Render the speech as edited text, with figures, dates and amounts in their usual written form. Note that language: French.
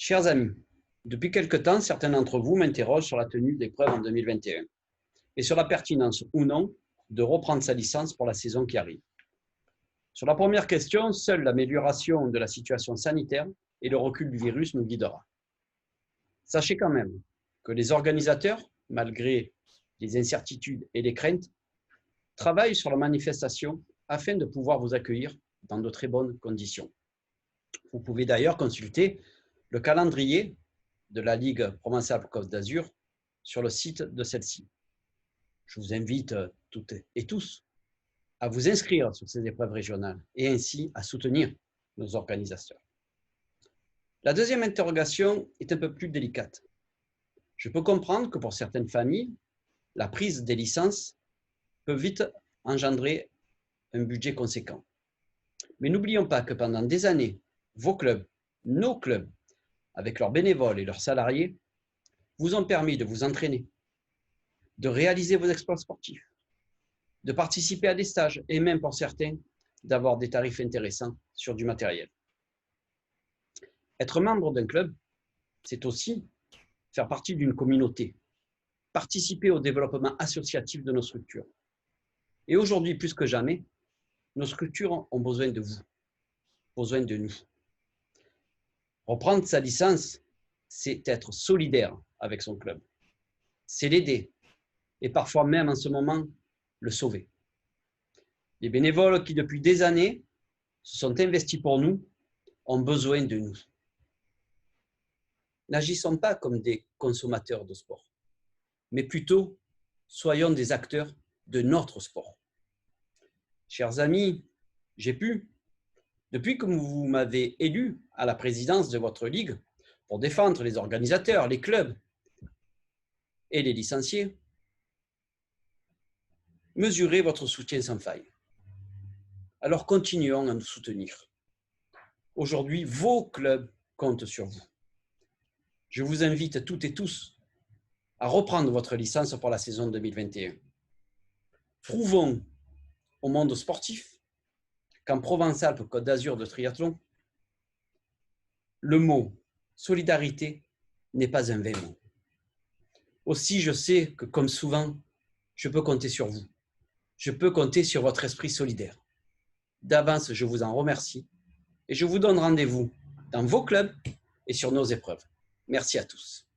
Chers amis, depuis quelque temps, certains d'entre vous m'interrogent sur la tenue de l'épreuve en 2021 et sur la pertinence ou non de reprendre sa licence pour la saison qui arrive. Sur la première question, seule l'amélioration de la situation sanitaire et le recul du virus nous guidera. Sachez quand même que les organisateurs, malgré les incertitudes et les craintes, travaillent sur la manifestation afin de pouvoir vous accueillir dans de très bonnes conditions. Vous pouvez d'ailleurs consulter le calendrier de la Ligue Provence-Alpes-Côte d'Azur sur le site de celle-ci. Je vous invite toutes et tous à vous inscrire sur ces épreuves régionales et ainsi à soutenir nos organisateurs. La deuxième interrogation est un peu plus délicate. Je peux comprendre que pour certaines familles, la prise des licences peut vite engendrer un budget conséquent. Mais n'oublions pas que pendant des années, vos clubs, nos clubs, avec leurs bénévoles et leurs salariés, vous ont permis de vous entraîner, de réaliser vos exploits sportifs, de participer à des stages et même pour certains, d'avoir des tarifs intéressants sur du matériel. Être membre d'un club, c'est aussi faire partie d'une communauté, participer au développement associatif de nos structures. Et aujourd'hui, plus que jamais, nos structures ont besoin de vous, besoin de nous. Reprendre sa licence, c'est être solidaire avec son club. C'est l'aider et parfois même en ce moment, le sauver. Les bénévoles qui depuis des années se sont investis pour nous ont besoin de nous. N'agissons pas comme des consommateurs de sport, mais plutôt soyons des acteurs de notre sport. Chers amis, depuis que vous m'avez élu à la présidence de votre ligue pour défendre les organisateurs, les clubs et les licenciés, mesurez votre soutien sans faille. Alors continuons à nous soutenir. Aujourd'hui, vos clubs comptent sur vous. Je vous invite toutes et tous à reprendre votre licence pour la saison 2021. Prouvons au monde sportif qu'en Provence-Alpes-Côte d'Azur de triathlon, le mot solidarité n'est pas un vain mot. Aussi, je sais que, comme souvent, je peux compter sur vous. Je peux compter sur votre esprit solidaire. D'avance, je vous en remercie et je vous donne rendez-vous dans vos clubs et sur nos épreuves. Merci à tous.